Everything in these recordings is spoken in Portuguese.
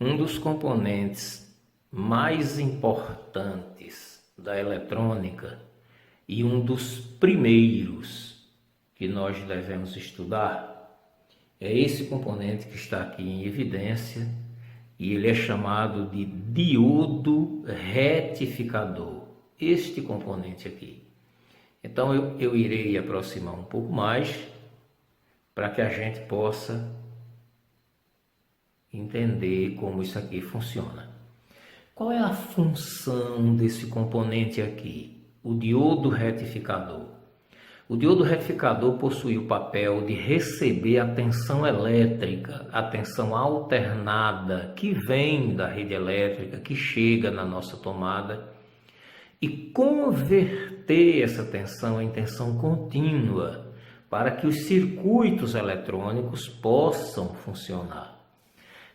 Um dos componentes mais importantes da eletrônica e um dos primeiros que nós devemos estudar é esse componente que está aqui em evidência e ele é chamado de diodo retificador. Este componente aqui. Então eu irei aproximar um pouco mais para que a gente possa entender como isso aqui funciona. Qual é a função desse componente aqui? O diodo retificador. O diodo retificador possui o papel de receber a tensão elétrica, a tensão alternada que vem da rede elétrica, que chega na nossa tomada, e converter essa tensão em tensão contínua para que os circuitos eletrônicos possam funcionar.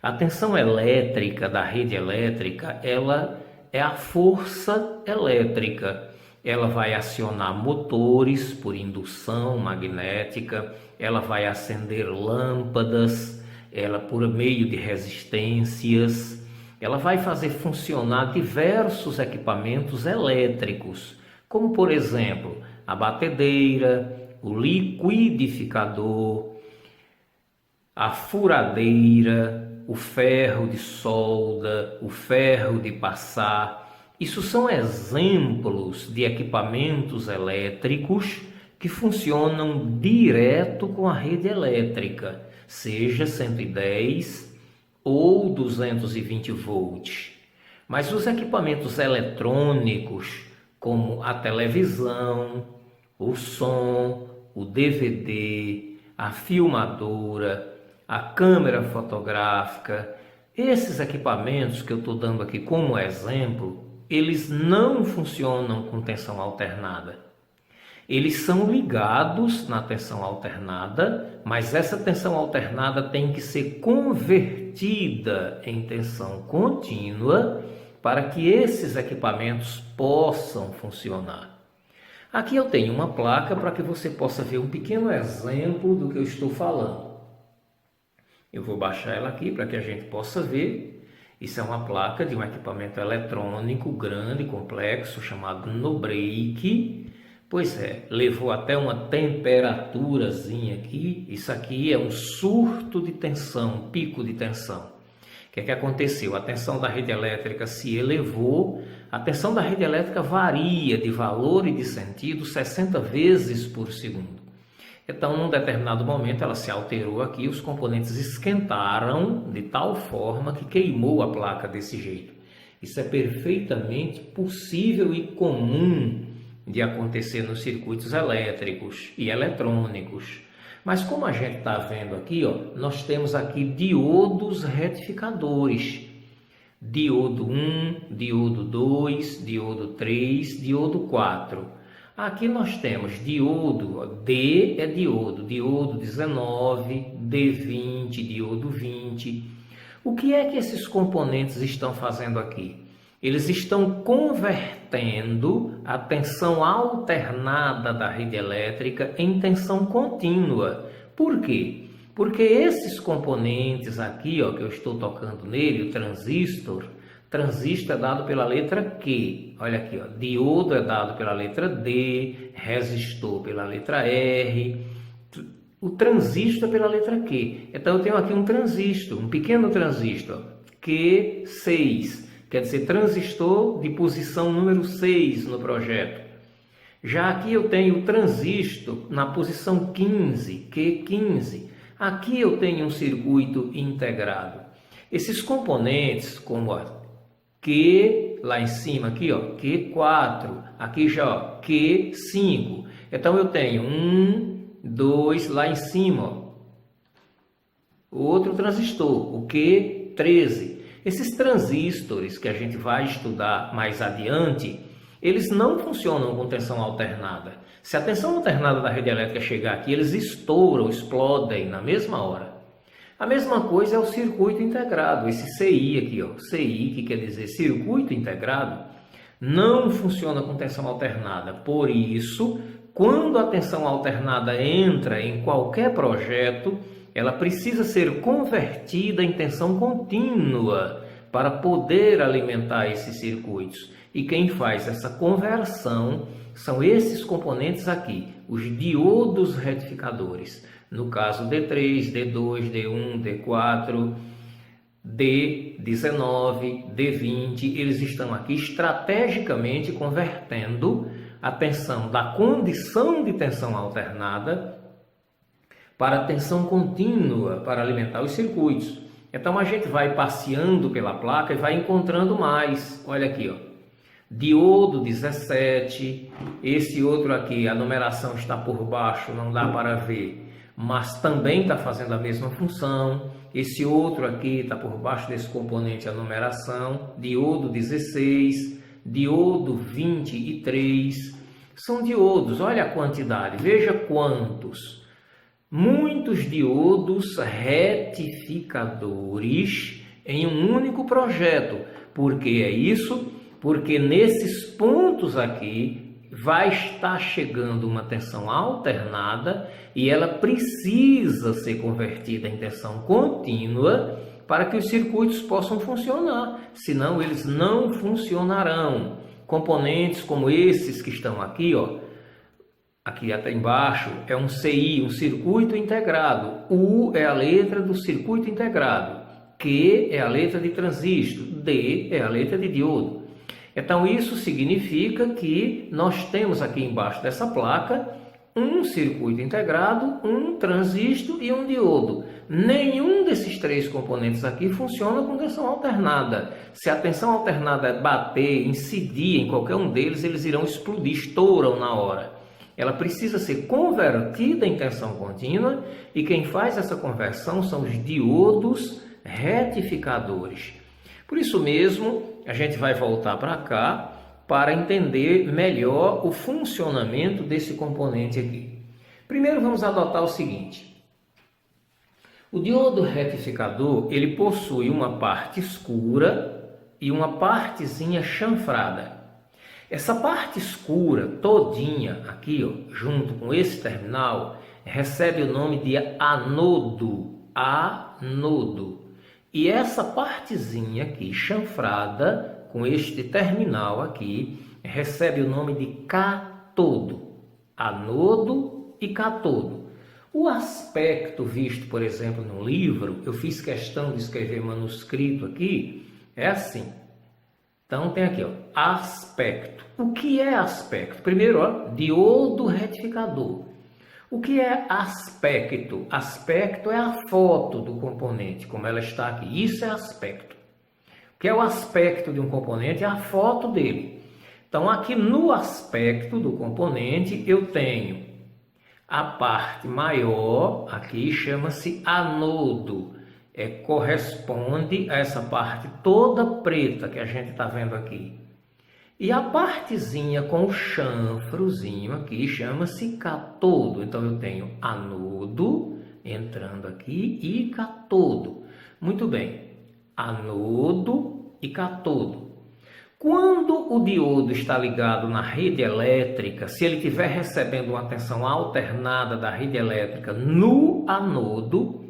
A tensão elétrica da rede elétrica, ela é a força elétrica. Ela vai acionar motores por indução magnética, ela vai acender lâmpadas, ela por meio de resistências, ela vai fazer funcionar diversos equipamentos elétricos, como por exemplo, a batedeira, o liquidificador, a furadeira, o ferro de solda, o ferro de passar. Isso são exemplos de equipamentos elétricos que funcionam direto com a rede elétrica, seja 110 ou 220 volts. Mas os equipamentos eletrônicos, como a televisão, o som, o DVD, a filmadora, a câmera fotográfica, esses equipamentos que eu estou dando aqui como exemplo, eles não funcionam com tensão alternada. Eles são ligados na tensão alternada, mas essa tensão alternada tem que ser convertida em tensão contínua para que esses equipamentos possam funcionar. Aqui eu tenho uma placa para que você possa ver um pequeno exemplo do que eu estou falando. Eu vou baixar ela aqui para que a gente possa ver. Isso é uma placa de um equipamento eletrônico grande, complexo, chamado no-break. Pois é, levou até uma temperaturazinha aqui. Isso aqui é um surto de tensão, um pico de tensão. O que é que aconteceu? A tensão da rede elétrica se elevou. A tensão da rede elétrica varia de valor e de sentido 60 vezes por segundo. Então, num determinado momento, ela se alterou aqui, os componentes esquentaram de tal forma que queimou a placa desse jeito. Isso é perfeitamente possível e comum de acontecer nos circuitos elétricos e eletrônicos. Mas como a gente está vendo aqui, ó, nós temos aqui diodos retificadores. Diodo 1, diodo 2, diodo 3, diodo 4. Aqui nós temos diodo, D é diodo 19, D20, diodo 20. O que é que esses componentes estão fazendo aqui? Eles estão convertendo a tensão alternada da rede elétrica em tensão contínua. Por quê? Porque esses componentes aqui, ó, que eu estou tocando nele, o transistor é dado pela letra Q. Olha aqui, ó, diodo é dado pela letra D, resistor pela letra R, o transistor pela letra Q. Então eu tenho aqui um transistor, um pequeno transistor, Q6, quer dizer transistor de posição número 6 no projeto. Já aqui eu tenho o transistor na posição 15, Q15. Aqui eu tenho um circuito integrado. Esses componentes, como a Q lá em cima, aqui ó, Q4, aqui já ó, Q5. Então eu tenho 1, 2 lá em cima, ó, outro transistor, o Q13. Esses transistores que a gente vai estudar mais adiante, eles não funcionam com tensão alternada. Se a tensão alternada da rede elétrica chegar aqui, eles estouram, explodem na mesma hora. A mesma coisa é o circuito integrado, esse CI aqui, ó, CI, que quer dizer circuito integrado, não funciona com tensão alternada. Por isso, quando a tensão alternada entra em qualquer projeto, ela precisa ser convertida em tensão contínua para poder alimentar esses circuitos. E quem faz essa conversão são esses componentes aqui, os diodos retificadores. No caso D3, D2, D1, D4, D19, D20, eles estão aqui estrategicamente convertendo a tensão da condição de tensão alternada para a tensão contínua para alimentar os circuitos. Então a gente vai passeando pela placa e vai encontrando mais. Olha aqui, ó. Diodo 17, esse outro aqui, a numeração está por baixo, não dá para ver, mas também está fazendo a mesma função. Esse outro aqui está por baixo desse componente, a numeração, diodo 16, diodo 23, são diodos, olha a quantidade, veja quantos. Muitos diodos retificadores em um único projeto. Por que é isso? Porque nesses pontos aqui vai estar chegando uma tensão alternada e ela precisa ser convertida em tensão contínua para que os circuitos possam funcionar, senão eles não funcionarão. Componentes como esses que estão aqui, ó, aqui até embaixo, é um CI, um circuito integrado. U é a letra do circuito integrado. Q é a letra de transistor. D é a letra de diodo. Então isso significa que nós temos aqui embaixo dessa placa um circuito integrado, um transistor e um diodo. Nenhum desses três componentes aqui funciona com tensão alternada. Se a tensão alternada bater, incidir em qualquer um deles, eles irão explodir, estouram na hora. Ela precisa ser convertida em tensão contínua e quem faz essa conversão são os diodos retificadores. Por isso mesmo, a gente vai voltar para cá para entender melhor o funcionamento desse componente aqui. Primeiro vamos adotar o seguinte. O diodo retificador, ele possui uma parte escura e uma partezinha chanfrada. Essa parte escura todinha aqui, ó, junto com esse terminal, recebe o nome de anodo. Anodo. E essa partezinha aqui, chanfrada, com este terminal aqui, recebe o nome de catodo. Anodo e catodo. O aspecto visto, por exemplo, no livro, eu fiz questão de escrever manuscrito aqui, é assim. Então tem aqui, ó, aspecto. O que é aspecto? Primeiro, ó, diodo retificador. O que é aspecto? Aspecto é a foto do componente, como ela está aqui. Isso é aspecto. O que é o aspecto de um componente? É a foto dele. Então aqui no aspecto do componente eu tenho a parte maior, aqui chama-se anodo. Corresponde a essa parte toda preta que a gente está vendo aqui. E a partezinha com o chanfrozinho aqui chama-se catodo. Então eu tenho anodo entrando aqui e catodo. Muito bem, anodo e catodo. Quando o diodo está ligado na rede elétrica, se ele estiver recebendo uma tensão alternada da rede elétrica no anodo,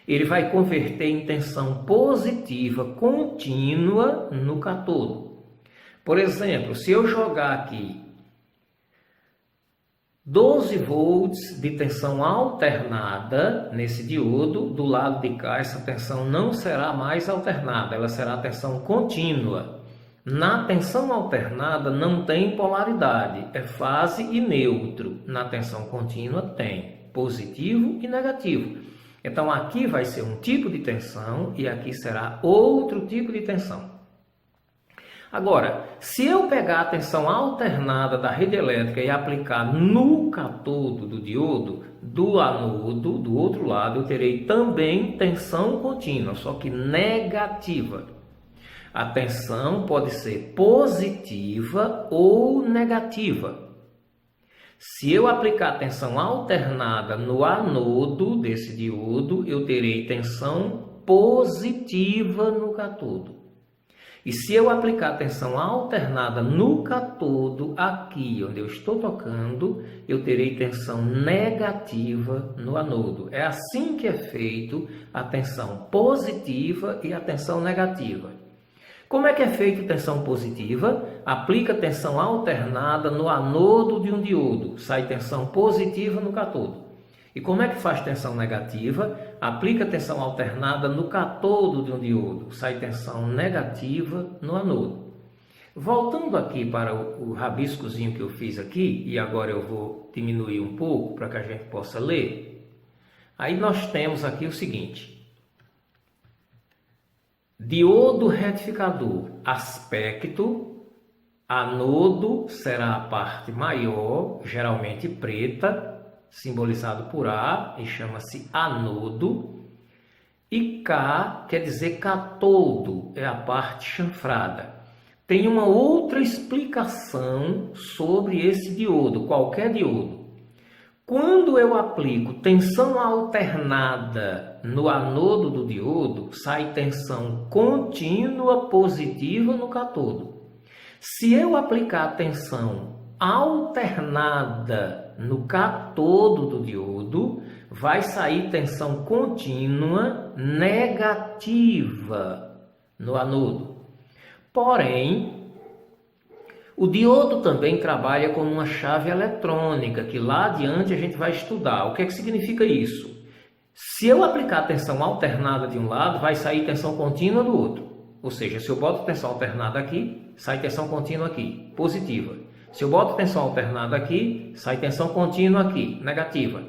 ele vai converter em tensão positiva contínua no catodo. Por exemplo, se eu jogar aqui 12 volts de tensão alternada nesse diodo, do lado de cá essa tensão não será mais alternada, ela será tensão contínua. Na tensão alternada não tem polaridade, é fase e neutro. Na tensão contínua tem positivo e negativo. Então aqui vai ser um tipo de tensão e aqui será outro tipo de tensão. Agora, se eu pegar a tensão alternada da rede elétrica e aplicar no catodo do diodo, do anodo, do outro lado, eu terei também tensão contínua, só que negativa. A tensão pode ser positiva ou negativa. Se eu aplicar tensão alternada no anodo desse diodo, eu terei tensão positiva no catodo. E se eu aplicar tensão alternada no catodo, aqui onde eu estou tocando, eu terei tensão negativa no anodo. É assim que é feito a tensão positiva e a tensão negativa. Como é que é feita tensão positiva? Aplica tensão alternada no anodo de um diodo, sai tensão positiva no catodo. E como é que faz tensão negativa? Aplica tensão alternada no catodo de um diodo, sai tensão negativa no anodo. Voltando aqui para o rabiscozinho que eu fiz aqui, e agora eu vou diminuir um pouco para que a gente possa ler. Aí nós temos aqui o seguinte: diodo retificador, aspecto, anodo será a parte maior, geralmente preta, simbolizado por A, e chama-se anodo. E K quer dizer catodo, é a parte chanfrada. Tem uma outra explicação sobre esse diodo, qualquer diodo. Quando eu aplico tensão alternada no anodo do diodo, sai tensão contínua positiva no catodo. Se eu aplicar tensão alternada no catodo do diodo, vai sair tensão contínua negativa no anodo. Porém, o diodo também trabalha com uma chave eletrônica, que lá adiante a gente vai estudar. O que é que significa isso? Se eu aplicar tensão alternada de um lado, vai sair tensão contínua do outro. Ou seja, se eu boto tensão alternada aqui, sai tensão contínua aqui, positiva. Se eu boto tensão alternada aqui, sai tensão contínua aqui, negativa.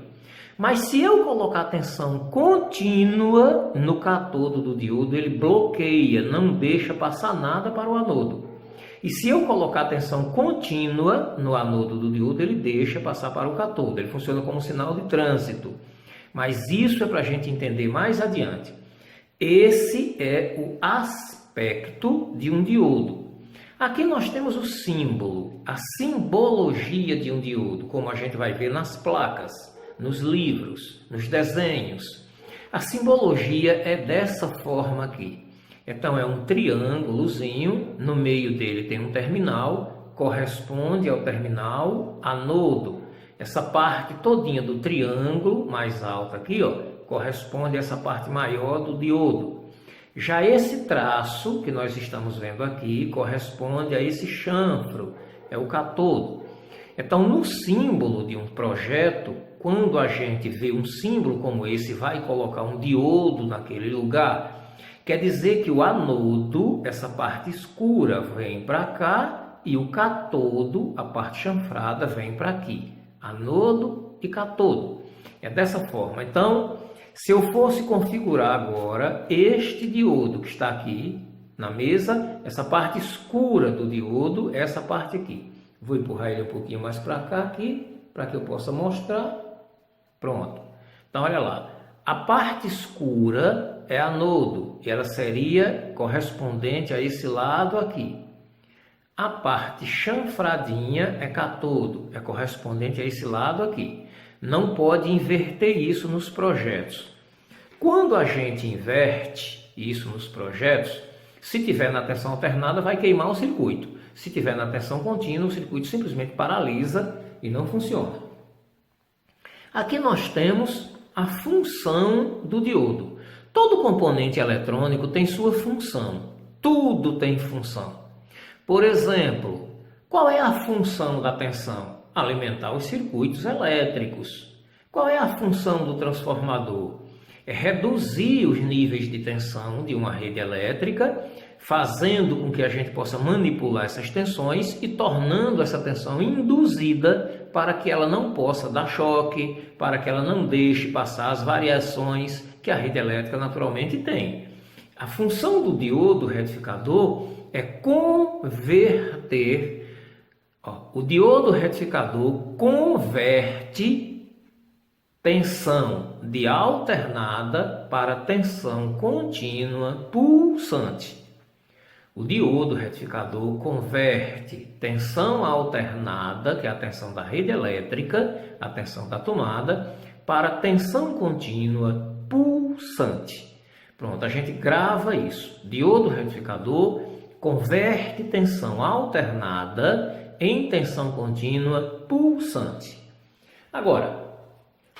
Mas se eu colocar tensão contínua no catodo do diodo, ele bloqueia, não deixa passar nada para o anodo. E se eu colocar tensão contínua no anodo do diodo, ele deixa passar para o catodo. Ele funciona como sinal de trânsito. Mas isso é para a gente entender mais adiante. Esse é o aspecto de um diodo. Aqui nós temos o símbolo, a simbologia de um diodo, como a gente vai ver nas placas, nos livros, nos desenhos. A simbologia é dessa forma aqui. Então é um triângulozinho, no meio dele tem um terminal, corresponde ao terminal anodo. Essa parte todinha do triângulo, mais alta aqui, ó, corresponde a essa parte maior do diodo. Já esse traço que nós estamos vendo aqui corresponde a esse chanfro, é o catodo. Então, no símbolo de um projeto, quando a gente vê um símbolo como esse, vai colocar um diodo naquele lugar, quer dizer que o anodo, essa parte escura, vem para cá e o catodo, a parte chanfrada, vem para aqui. Anodo e catodo. É dessa forma. Então, se eu fosse configurar agora este diodo que está aqui na mesa, essa parte escura do diodo, essa parte aqui. Vou empurrar ele um pouquinho mais para cá aqui, para que eu possa mostrar. Pronto. Então, olha lá. A parte escura é anodo, e ela seria correspondente a esse lado aqui. A parte chanfradinha é catodo, é correspondente a esse lado aqui. Não pode inverter isso nos projetos. Quando a gente inverte isso nos projetos, se tiver na tensão alternada, vai queimar o circuito. Se tiver na tensão contínua, o circuito simplesmente paralisa e não funciona. Aqui nós temos a função do diodo. Todo componente eletrônico tem sua função. Tudo tem função. Por exemplo, qual é a função da tensão? Alimentar os circuitos elétricos. Qual é a função do transformador? É reduzir os níveis de tensão de uma rede elétrica, fazendo com que a gente possa manipular essas tensões e tornando essa tensão induzida para que ela não possa dar choque, para que ela não deixe passar as variações que a rede elétrica naturalmente tem. A função do diodo retificador é converter. O diodo retificador converte tensão de alternada para tensão contínua pulsante. O diodo retificador converte tensão alternada, que é a tensão da rede elétrica, a tensão da tomada, para tensão contínua pulsante. Pronto, a gente grava isso. Diodo retificador converte tensão alternada em tensão contínua pulsante. Agora,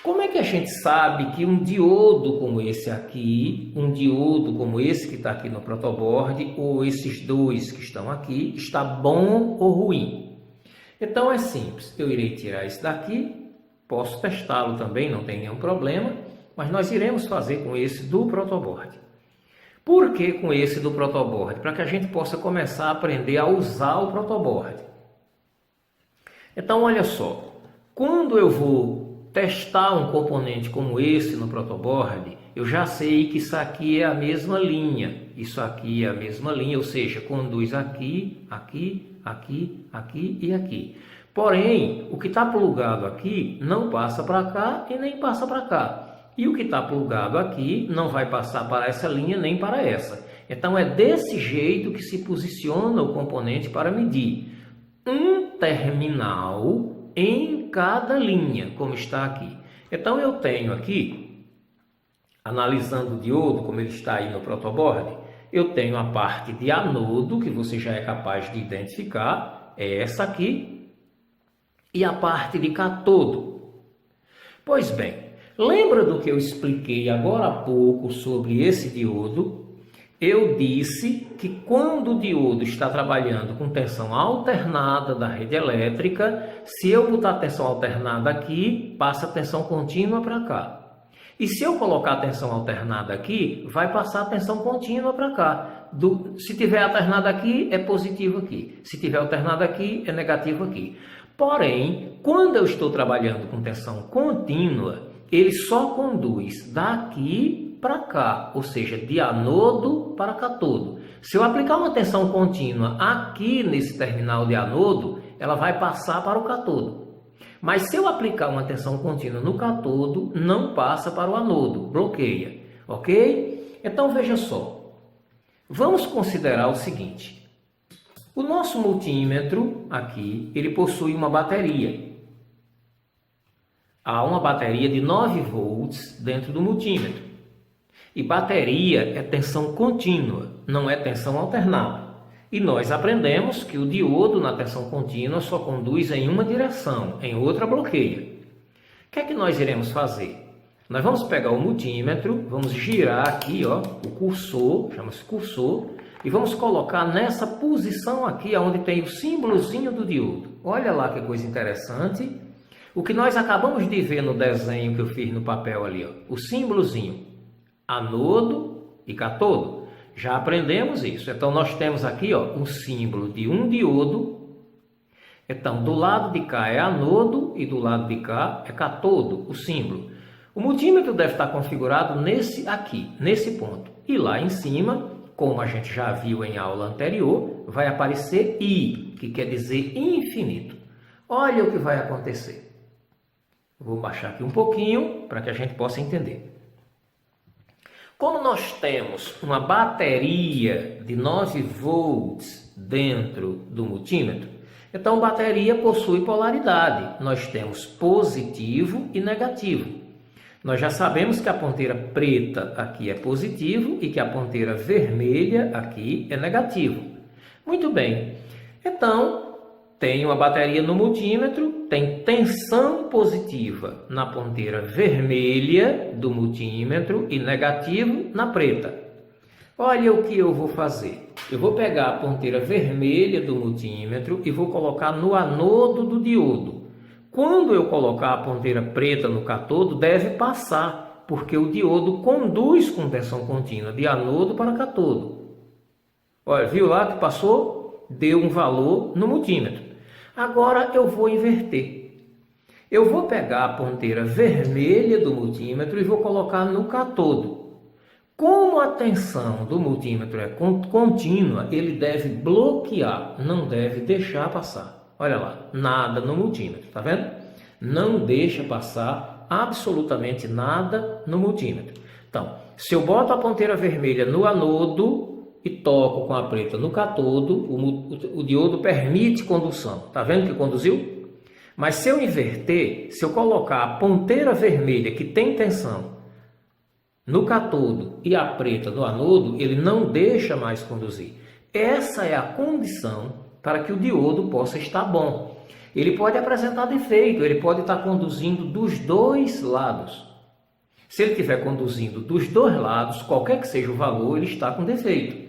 Como é que a gente sabe que um diodo como esse aqui, um diodo como esse que está aqui no protoboard, ou esses dois que estão aqui, está bom ou ruim? Então é simples, eu irei tirar esse daqui, posso testá-lo também, não tem nenhum problema, mas nós iremos fazer com esse do protoboard. Por que com esse do protoboard? Para que a gente possa começar a aprender a usar o protoboard. Então olha só, quando eu vou testar um componente como esse no protoboard, eu já sei que isso aqui é a mesma linha, isso aqui é a mesma linha, ou seja, conduz aqui, aqui, aqui, aqui e aqui. Porém, o que está plugado aqui não passa para cá e nem passa para cá. E o que está plugado aqui não vai passar para essa linha nem para essa. Então é desse jeito que se posiciona o componente para medir um terminal em cada linha, como está aqui. Então eu tenho aqui, analisando o diodo, como ele está aí no protoboard, eu tenho a parte de anodo, que você já é capaz de identificar, é essa aqui, e a parte de catodo. Pois bem, lembra do que eu expliquei agora há pouco sobre esse diodo? Eu disse que quando o diodo está trabalhando com tensão alternada da rede elétrica, se eu botar tensão alternada aqui, passa tensão contínua para cá. E se eu colocar tensão alternada aqui, vai passar tensão contínua para cá. Se tiver alternada aqui, é positivo aqui. Se tiver alternada aqui, é negativo aqui. Porém, quando eu estou trabalhando com tensão contínua, ele só conduz daqui para cá, ou seja, de anodo para catodo. Se eu aplicar uma tensão contínua aqui nesse terminal de anodo, ela vai passar para o catodo. Mas se eu aplicar uma tensão contínua no catodo, não passa para o anodo, bloqueia, ok? Então veja só, vamos considerar o seguinte, o nosso multímetro aqui, ele possui uma bateria. Há uma bateria de 9 volts dentro do multímetro. E bateria é tensão contínua, não é tensão alternada. E nós aprendemos que o diodo na tensão contínua só conduz em uma direção, em outra bloqueia. O que é que nós iremos fazer? Nós vamos pegar o multímetro, vamos girar aqui, ó, o cursor, chama-se cursor, e vamos colocar nessa posição aqui, onde tem o símbolozinho do diodo. Olha lá que coisa interessante. O que nós acabamos de ver no desenho que eu fiz no papel ali, ó, o símbolozinho, anodo e catodo. Já aprendemos isso. Então, nós temos aqui ó, um símbolo de um diodo. Então, do lado de cá é anodo e do lado de cá é catodo, o símbolo. O multímetro deve estar configurado nesse ponto. E lá em cima, como a gente já viu em aula anterior, vai aparecer I, que quer dizer infinito. Olha o que vai acontecer. Vou baixar aqui um pouquinho para que a gente possa entender. Como nós temos uma bateria de 9 volts dentro do multímetro, então bateria possui polaridade. Nós temos positivo e negativo. Nós já sabemos que a ponteira preta aqui é positivo e que a ponteira vermelha aqui é negativo. Muito bem. Então, tem uma bateria no multímetro, tem tensão positiva na ponteira vermelha do multímetro e negativo na preta. Olha o que eu vou fazer. Eu vou pegar a ponteira vermelha do multímetro e vou colocar no anodo do diodo. Quando eu colocar a ponteira preta no catodo, deve passar, porque o diodo conduz com tensão contínua de anodo para catodo. Olha, viu lá que passou? Deu um valor no multímetro. Agora eu vou inverter. Eu vou pegar a ponteira vermelha do multímetro e vou colocar no catodo. Como a tensão do multímetro é contínua, ele deve bloquear, não deve deixar passar. Olha lá, nada no multímetro, tá vendo? Não deixa passar absolutamente nada no multímetro. Então, se eu boto a ponteira vermelha no anodo e toco com a preta no catodo, o diodo permite condução. Tá vendo que conduziu? Mas se eu inverter, se eu colocar a ponteira vermelha que tem tensão no catodo e a preta no anodo, ele não deixa mais conduzir. Essa é a condição para que o diodo possa estar bom. ele pode apresentar defeito, ele pode estar conduzindo dos dois lados. Se ele estiver conduzindo dos dois lados, qualquer que seja o valor, ele está com defeito.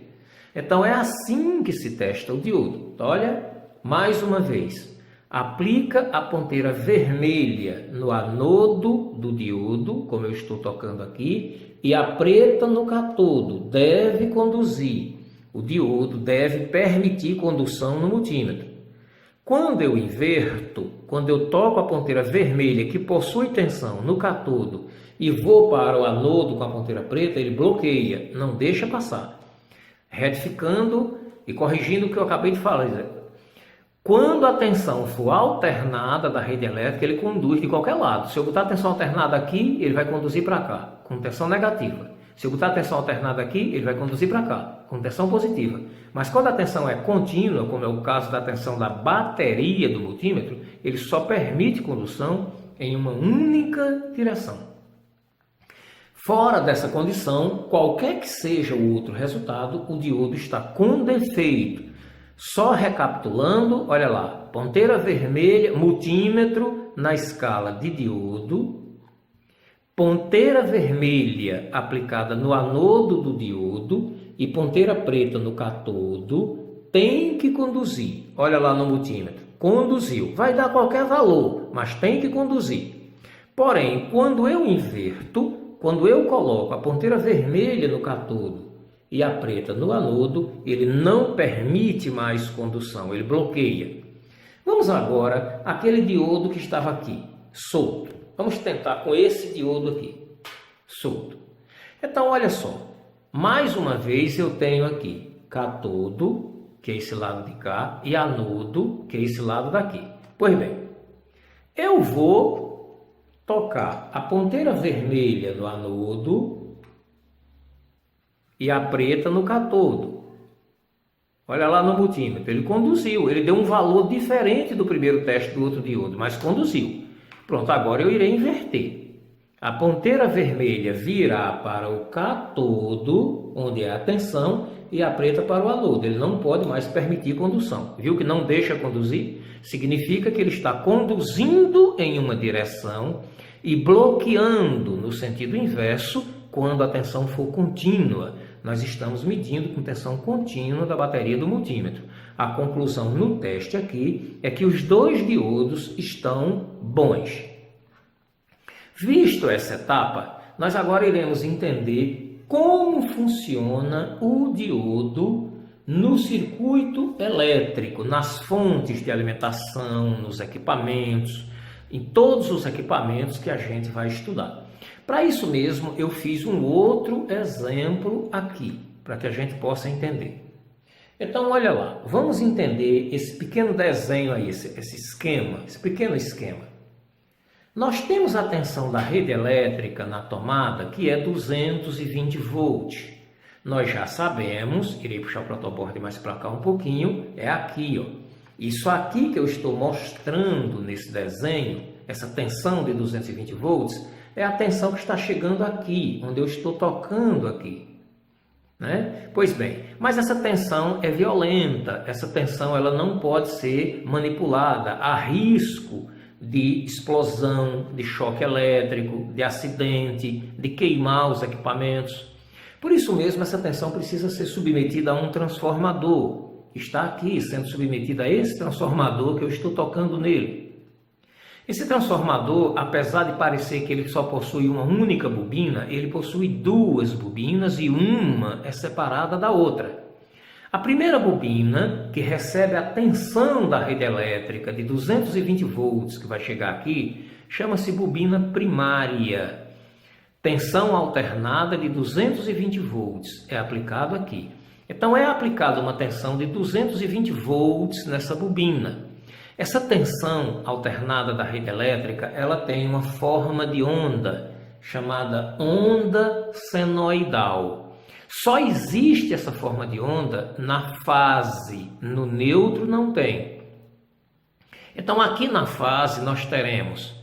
Então é assim que se testa o diodo. Então, olha, mais uma vez, aplica a ponteira vermelha no anodo do diodo, como eu estou tocando aqui, e a preta no catodo. Deve conduzir. O diodo deve permitir condução no multímetro. Quando eu inverto, quando eu toco a ponteira vermelha que possui tensão no catodo e vou para o anodo com a ponteira preta, ele bloqueia, não deixa passar. Retificando e corrigindo o que eu acabei de falar. Quando a tensão for alternada da rede elétrica, ele conduz de qualquer lado. Se eu botar a tensão alternada aqui, ele vai conduzir para cá, com tensão negativa. Se eu botar a tensão alternada aqui, ele vai conduzir para cá, com tensão positiva. Mas quando a tensão é contínua, como é o caso da tensão da bateria do multímetro, ele só permite condução em uma única direção. Fora dessa condição, qualquer que seja o outro resultado, o diodo está com defeito. Só recapitulando, olha lá, ponteira vermelha, multímetro na escala de diodo, ponteira vermelha aplicada no anodo do diodo e ponteira preta no catodo, tem que conduzir. Olha lá no multímetro, conduziu. Vai dar qualquer valor, mas tem que conduzir. Porém, quando eu inverto, quando eu coloco a ponteira vermelha no catodo e a preta no anodo, ele não permite mais condução, ele bloqueia. Vamos agora àquele diodo que estava aqui, solto. Vamos tentar com esse diodo aqui, solto. Então, olha só, mais uma vez eu tenho aqui catodo, que é esse lado de cá, e anodo, que é esse lado daqui. Pois bem, eu vou tocar a ponteira vermelha no anodo e a preta no catodo. Olha lá no multímetro, ele conduziu, ele deu um valor diferente do primeiro teste do outro diodo, mas conduziu. Pronto, agora eu irei inverter. A ponteira vermelha virá para o catodo, onde é a tensão, e a preta para o anodo. Ele não pode mais permitir condução. Viu que não deixa conduzir? Significa que ele está conduzindo em uma direção e bloqueando no sentido inverso quando a tensão for contínua. Nós estamos medindo com tensão contínua da bateria do multímetro. A conclusão no teste aqui é que os dois diodos estão bons. Visto essa etapa, nós agora iremos entender como funciona o diodo no circuito elétrico, nas fontes de alimentação, nos equipamentos, em todos os equipamentos que a gente vai estudar. Para isso mesmo, eu fiz um outro exemplo aqui, para que a gente possa entender. Então, olha lá, vamos entender esse pequeno desenho aí, esse esquema, esse pequeno esquema. Nós temos a tensão da rede elétrica na tomada, que é 220 volts. Nós já sabemos, irei puxar o protoboard mais para cá um pouquinho, é aqui, ó. Isso aqui que eu estou mostrando nesse desenho, essa tensão de 220 volts, é a tensão que está chegando aqui, onde eu estou tocando aqui. Né? Pois bem, mas essa tensão é violenta, essa tensão ela não pode ser manipulada, há risco de explosão, de choque elétrico, de acidente, de queimar os equipamentos. Por isso mesmo, essa tensão precisa ser submetida a um transformador. Está aqui sendo submetida a esse transformador que eu estou tocando nele. Esse transformador, apesar de parecer que ele só possui uma única bobina, ele possui duas bobinas e uma é separada da outra. A primeira bobina, que recebe a tensão da rede elétrica de 220 volts, que vai chegar aqui, chama-se bobina primária. Tensão alternada de 220 volts é aplicado aqui. Então é aplicada uma tensão de 220 volts nessa bobina. Essa tensão alternada da rede elétrica, ela tem uma forma de onda, chamada onda senoidal. Só existe essa forma de onda na fase, no neutro não tem. Então aqui na fase nós teremos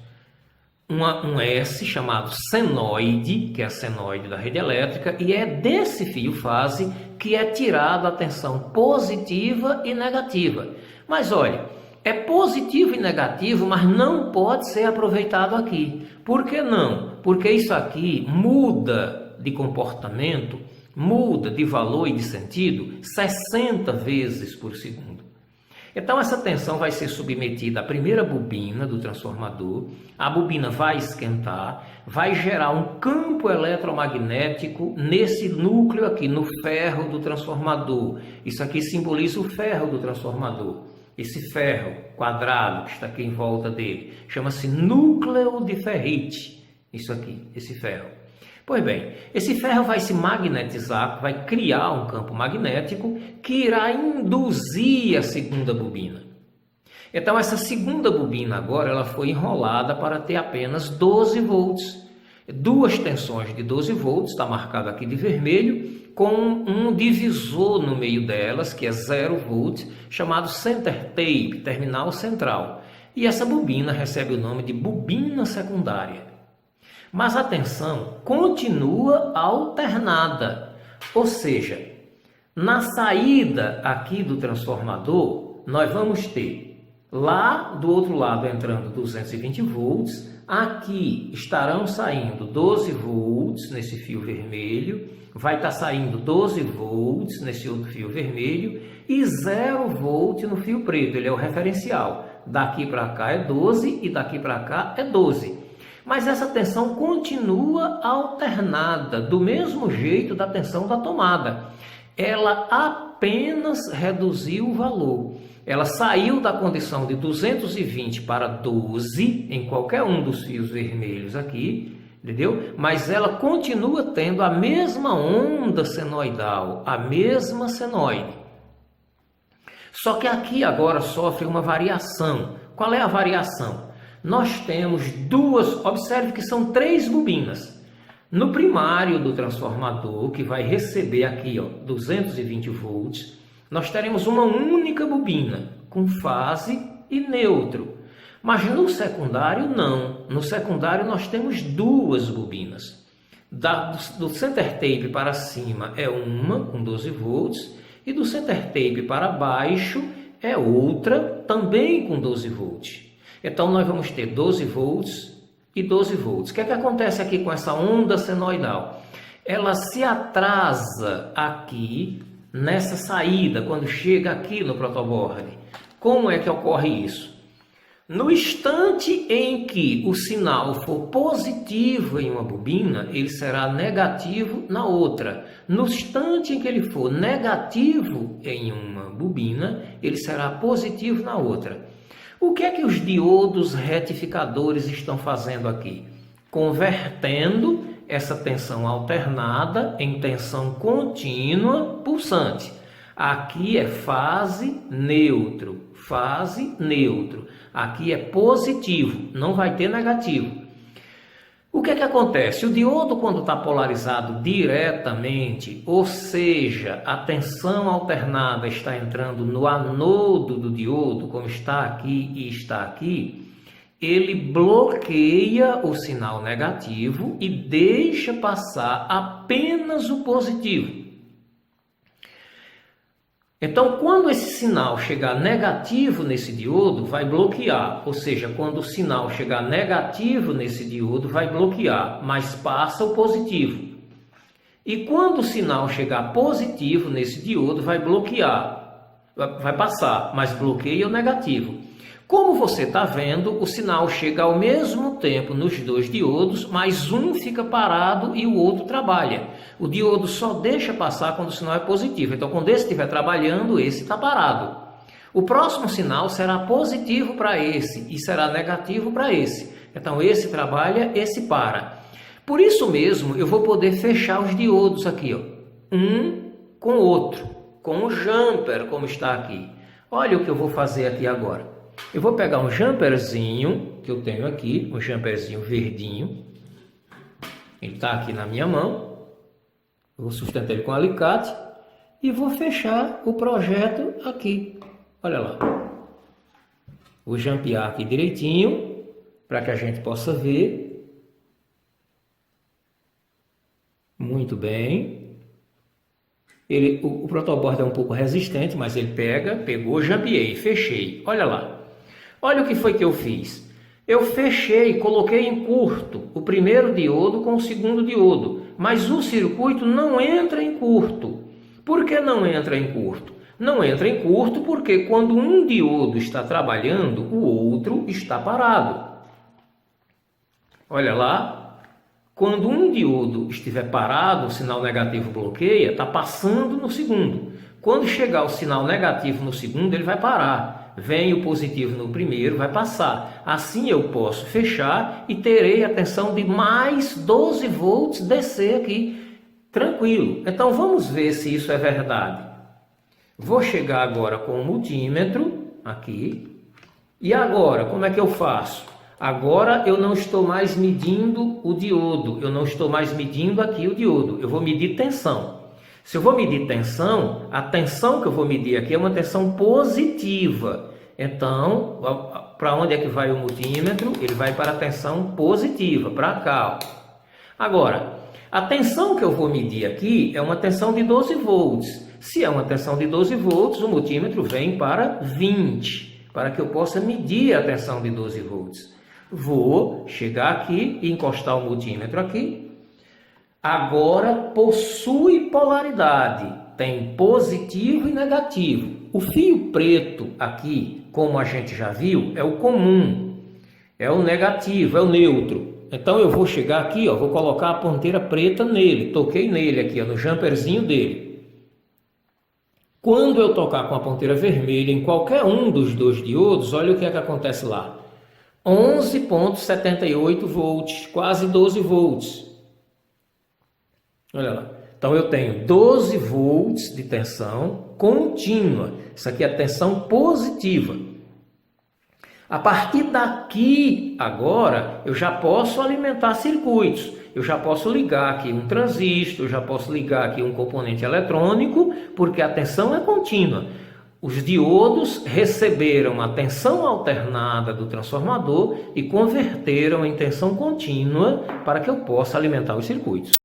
um S chamado senoide, que é a senoide da rede elétrica, e é desse fio fase que é tirada a tensão positiva e negativa. Mas olha, É positivo e negativo, mas não pode ser aproveitado aqui. Por que não? Porque isso aqui muda de comportamento, muda de valor e de sentido 60 vezes por segundo. Então essa tensão vai ser submetida à primeira bobina do transformador, a bobina vai esquentar, vai gerar um campo eletromagnético nesse núcleo aqui, no ferro do transformador. Isso aqui simboliza o ferro do transformador. Esse ferro quadrado que está aqui em volta dele chama-se núcleo de ferrite. Isso aqui, esse ferro. Pois bem, esse ferro vai se magnetizar, vai criar um campo magnético que irá induzir a segunda bobina. Então essa segunda bobina agora ela foi enrolada para ter apenas 12 volts. Duas tensões de 12 volts, está marcado aqui de vermelho, com um divisor no meio delas, que é 0 volt, chamado center tape, terminal central. E essa bobina recebe o nome de bobina secundária. Mas a tensão continua alternada, ou seja, na saída aqui do transformador, nós vamos ter lá do outro lado entrando 220 volts, aqui estarão saindo 12 volts nesse fio vermelho, vai estar saindo 12 volts nesse outro fio vermelho e 0 volt no fio preto, ele é o referencial. Daqui para cá é 12 e daqui para cá é 12. Mas essa tensão continua alternada, do mesmo jeito da tensão da tomada. Ela apenas reduziu o valor. Ela saiu da condição de 220 para 12 em qualquer um dos fios vermelhos aqui, entendeu? Mas ela continua tendo a mesma onda senoidal, a mesma senoide. Só que aqui agora sofre uma variação. Qual é a variação? Nós temos duas, observe que são 3 bobinas. No primário do transformador, que vai receber aqui 220 volts, nós teremos uma única bobina, com fase e neutro. Mas no secundário, não. No secundário, nós temos 2 bobinas. Do center tape para cima é uma, com 12 volts, e do center tape para baixo é outra, também com 12 volts. Então, nós vamos ter 12 volts e 12 volts. O que é que acontece aqui com essa onda senoidal? Ela se atrasa aqui nessa saída, quando chega aqui no protoboard. Como é que ocorre isso? No instante em que o sinal for positivo em uma bobina, ele será negativo na outra. No instante em que ele for negativo em uma bobina, ele será positivo na outra. O que é que os diodos retificadores estão fazendo aqui? Convertendo essa tensão alternada em tensão contínua pulsante. Aqui é fase neutro, fase neutro. Aqui é positivo, não vai ter negativo. O que é que acontece? O diodo, quando está polarizado diretamente, ou seja, a tensão alternada está entrando no anodo do diodo, como está aqui e está aqui, ele bloqueia o sinal negativo e deixa passar apenas o positivo. Então, quando esse sinal chegar negativo nesse diodo, vai bloquear. Ou seja, quando o sinal chegar negativo nesse diodo, vai bloquear, mas passa o positivo. E quando o sinal chegar positivo nesse diodo, vai bloquear, vai passar, mas bloqueia o negativo. Como você está vendo, o sinal chega ao mesmo tempo nos 2 diodos, mas um fica parado e o outro trabalha. O diodo só deixa passar quando o sinal é positivo. Então, quando esse estiver trabalhando, esse está parado. O próximo sinal será positivo para esse e será negativo para esse. Então, esse trabalha, esse para. Por isso mesmo, eu vou poder fechar os diodos aqui, um com o outro, com o jumper, como está aqui. Olha o que eu vou fazer aqui agora. Eu vou pegar um jumperzinho que eu tenho aqui, um jumperzinho verdinho. Ele está aqui na minha mão. Eu vou sustentar ele com um alicate e vou fechar o projeto aqui. Olha lá. Vou jampear aqui direitinho para que a gente possa ver. Muito bem. O protoboard é um pouco resistente, mas ele pegou, jampeei, fechei. Olha lá. Olha o que foi que eu fiz. Eu fechei, coloquei em curto o primeiro diodo com o segundo diodo, mas o circuito não entra em curto. Por que não entra em curto? Não entra em curto porque quando um diodo está trabalhando, o outro está parado. Olha lá, quando um diodo estiver parado, o sinal negativo bloqueia, está passando no segundo. Quando chegar o sinal negativo no segundo, ele vai parar. Vem o positivo no primeiro, vai passar. Assim eu posso fechar e terei a tensão de mais 12 volts descer aqui, tranquilo. Então vamos ver se isso é verdade. Vou chegar agora com o multímetro aqui. E agora, como é que eu faço? Agora eu não estou mais medindo o diodo, eu não estou mais medindo aqui o diodo, eu vou medir tensão. Se eu vou medir tensão, a tensão que eu vou medir aqui é uma tensão positiva. Então, para onde é que vai o multímetro? Ele vai para a tensão positiva, para cá. Ó. Agora, a tensão que eu vou medir aqui é uma tensão de 12 volts. Se é uma tensão de 12 volts, o multímetro vem para 20, para que eu possa medir a tensão de 12 volts. Vou chegar aqui e encostar o multímetro aqui. Agora possui polaridade, tem positivo e negativo. O fio preto aqui, como a gente já viu, é o comum, é o negativo, é o neutro. Então eu vou chegar aqui, ó, vou colocar a ponteira preta nele, toquei nele aqui, ó, no jumperzinho dele. Quando eu tocar com a ponteira vermelha em qualquer um dos dois diodos, olha o que é que acontece lá. 11,78 volts, quase 12 volts. Olha lá. Então eu tenho 12 volts de tensão contínua. Isso aqui é tensão positiva. A partir daqui, agora, eu já posso alimentar circuitos. Eu já posso ligar aqui um transistor, eu já posso ligar aqui um componente eletrônico, porque a tensão é contínua. Os diodos receberam a tensão alternada do transformador e converteram em tensão contínua para que eu possa alimentar os circuitos.